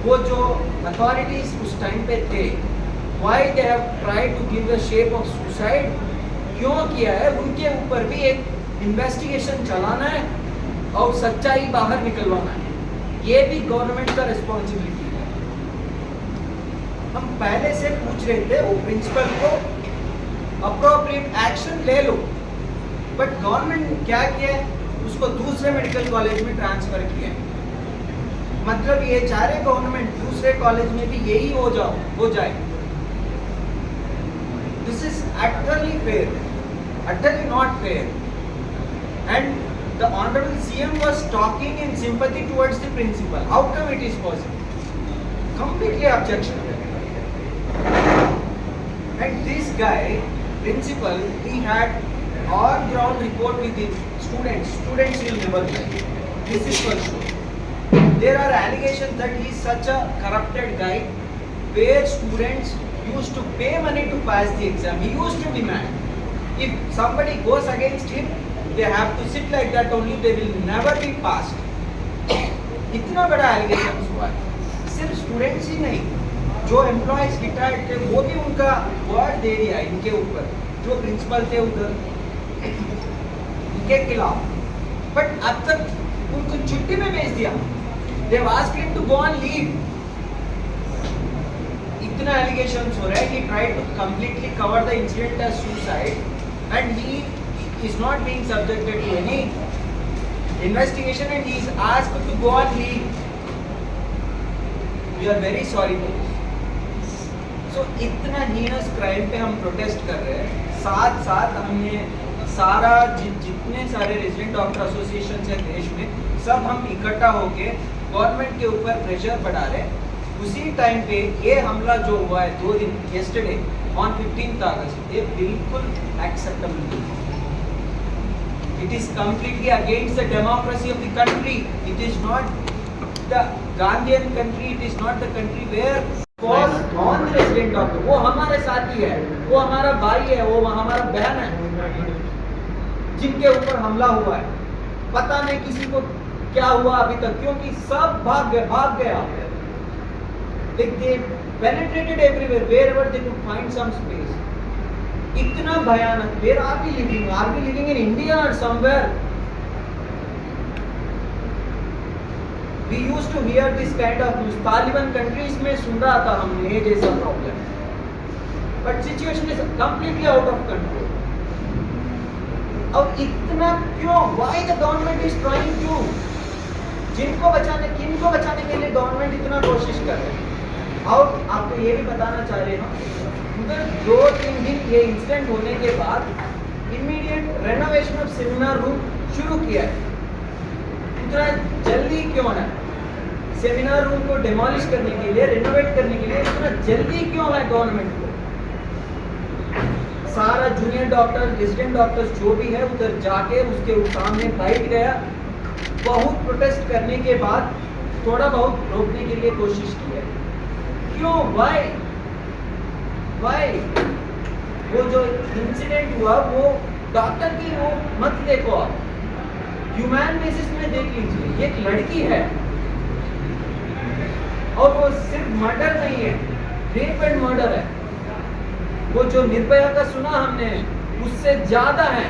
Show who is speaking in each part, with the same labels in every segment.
Speaker 1: वो जो अथॉरिटीज उस टाइम पे थे, why they have tried to give the shape of suicide, क्यों किया है, उनके ऊपर भी एक इन्वेस्टिगेशन चलाना है और सच्चाई बाहर निकलवाना है। ये भी गवर्नमेंट का रिस्पॉन्सिबिलिटी है। हम पहले से पूछ रहे थे वो प्रिंसिपल को अप्रोप्रिएट एक्शन ले लो, बट गवर्नमेंट ने क्या किया है, उसको दूसरे मेडिकल कॉलेज में ट्रांसफर किया है। मतलब ये चाह रहे गवर्नमेंट दूसरे कॉलेज में भी यही हो जाए। This is utterly fair, utterly not fair. And the honorable CM was talking in sympathy towards the principal. How come it is possible? Completely objectionable. And this guy, principal, he had on ground report with the students. Students will never lie. This is for sure. There are allegations that he is such a corrupted guy, where students used to pay money to pass the exam. He used to demand. If somebody goes against him, they have to sit like that only. They will never be passed. इतना बड़ा allegations हुआ है। सिर्फ students ही नहीं, जो employees retired थे वो भी उनका वर्ड दे दिया इनके ऊपर, जो प्रिंसिपल थे उधर इनके खिलाफ। बट अब तक उनको छुट्टी में भेज दिया। They have asked him to go on leave. इतना allegations हो रहा है कि he tried to completely cover the incident as suicide, and he is not being subjected to any investigation, and he is asked to go on leave. We are very sorry for this. So इतना heinous crime पे हम protest कर रहे हैं। साथ साथ हमने सारा जितने सारे रेजिडेंट डॉक्टर एसोसिएशन है देश में, सब हम इकट्ठा होके गवर्नमेंट के ऊपर प्रेशर बढ़ा रहे हैं। उसी टाइम पे ये हमला जो हुआ है 2 दिन yesterday on 15th August, ये बिल्कुल एक्सेप्टेबल नहीं। It is completely against the democracy of the country. It is not the Gandhian country. It is not the country where cause on the resident doctor. वो हमारे साथी है, वो हमारा भाई है, वो हमारा बहन है, जिनके ऊपर हमला हुआ है। पता नहीं किसी को क्या हुआ अभी तक, क्योंकि सब भाग गया। They penetrated everywhere wherever they could find some space. इतना भयानक। Where are we living? Are we living in India or somewhere? We used to hear this kind of news. Taliban countries में सुन रहा था हमने ये जैसा problem, but situation is completely out of control. अब इतना क्यों? Why the government is trying to? किनको बचाने के लिए गवर्नमेंट इतना कोशिश कर रहे हैं। और आपको ये भी बताना चाह रहे हैं, उधर 2-3 दिन ये इंसिडेंट होने के बाद immediate renovation of seminar room शुरू किया है। इतना जल्दी क्यों है? सेमिनार रूम को डिमोलिश करने के लिए, रेनोवेट करने के लिए इतना जल्दी क्यों है गवर्नमेंट को? सारा जूनियर डॉक्टर, रेजिडेंट डॉक्टर्स जो भी है उधर जाके उसके सामने बैठ गया। बहुत प्रोटेस्ट करने के बाद थोड़ा बहुत रोकने के लिए कोशिश की है। क्यों? वाई? वो जो इंसिडेंट हुआ वो डॉक्टर की वो मत देखो आप, ह्यूमैन बेसिस में देख लीजिए। ये एक लड़की है और वो सिर्फ मर्डर नहीं है, रेप एंड मर्डर है। वो जो निर्भया का सुना हमने, उससे ज्यादा है।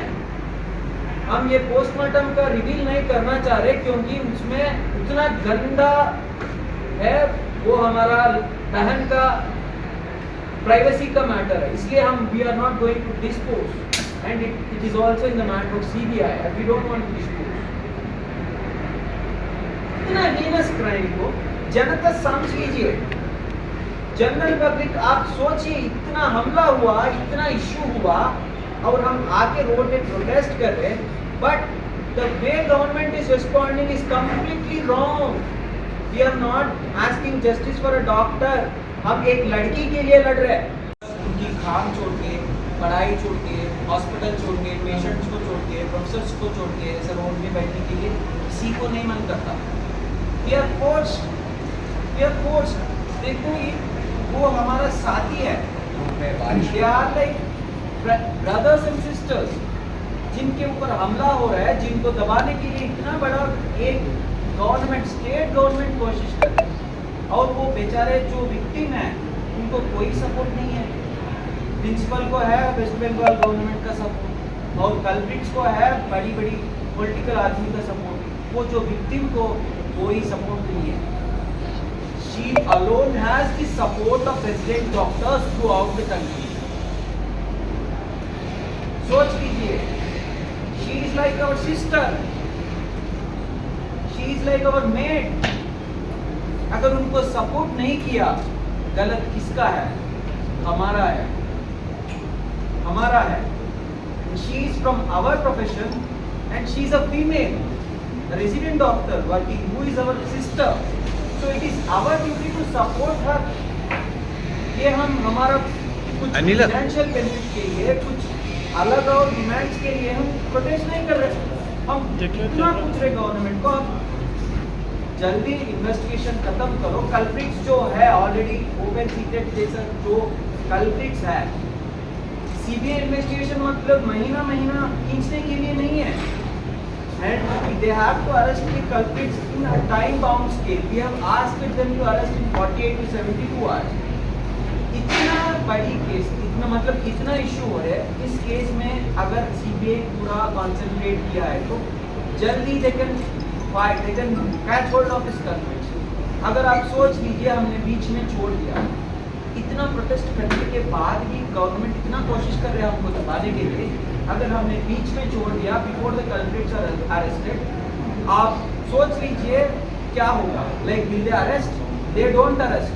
Speaker 1: हम ये पोस्टमार्टम का रिवील नहीं करना चाह रहे क्योंकि उसमें उतना गंदा है। वो हमारा बहन का प्राइवेसी का मैटर है, इसलिए हम we are not going to dispose and it is also in the matter of CBI, we don't want to dispose. इतना हीनस क्राइम को जनता समझ लीजिए, जनरल पब्लिक आप सोचिए, इतना हमला हुआ, इतना इश्यू हुआ और हम आके रोड पे प्रोटेस्ट कर रहे हैं, but the way government is responding is completely wrong. We are not asking justice for a doctor, हम एक लड़की के लिए लड़ रहे हैं। उनकी काम छोड़ के, पढ़ाई छोड़ के, हॉस्पिटल छोड़ के, पेशेंट्स को छोड़ के, प्रोफेसर्स को छोड़ के ऐसे रोड में बैठने के लिए किसी को नहीं मन करता। We are forced. देखो ये वो हमारा साथी है, they are like brothers and sisters, जिनके ऊपर हमला हो रहा है, जिनको दबाने के लिए इतना बड़ा एक गवर्नमेंट, स्टेट गवर्नमेंट कोशिश कर रही है, और वो बेचारे जो विक्टिम है उनको कोई सपोर्ट नहीं है। प्रिंसिपल को है वेस्ट बंगाल गवर्नमेंट का सपोर्ट, और कल्प्रिट्स को है बड़ी बड़ी पॉलिटिकल आदमी का सपोर्ट, वो जो विक्टिम को कोई सपोर्ट नहीं है। She alone has the support of resident doctors throughout the country. सोच लीजिए, she is like our sister, she is like our mate. अगर उनको सपोर्ट नहीं किया, गलत किसका है? हमारा है, हमारा है। She is from our profession and she is a female, a resident doctor working, who is our sister. So it is our duty to support her. ये हम हमारा कुछ फाइनेंशियल बेनिफिट के लिए, कुछ अलग और डिमांड्स के लिए हम प्रोटेस्ट नहीं कर रहे। हम इतना पूछ रहे गवर्नमेंट को, आप जल्दी इन्वेस्टिगेशन खत्म करो। कल्प्रिट्स जो है ऑलरेडी ओपन सीक्रेट जैसा जो कल्प्रिट्स है, CBI इन्वेस्टिगेशन मतलब महीना महीना खींचने के लिए नहीं है। And they have to arrest the culprits in a time-bound scale. We have asked them to arrest in 48 to 72 hours. इतना बड़ी केस, इतना मतलब इतना इशू हो रहा है, इस केस में अगर CBI पूरा कॉन्सेंट्रेट किया है तो जल्दी they can fight, they can catch hold of this culprits। अगर आप सोच लीजिए, हमने बीच में छोड़ दिया, इतना प्रोटेस्ट करने के बाद भी गवर्नमेंट इतना कोशिश कर रहे हैं हमको दबाने के लिए, अगर हमने बीच में छोड़ दिया before the culprits are arrested, आप सोच लीजिए क्या होगा। Like will they arrest? They don't arrest.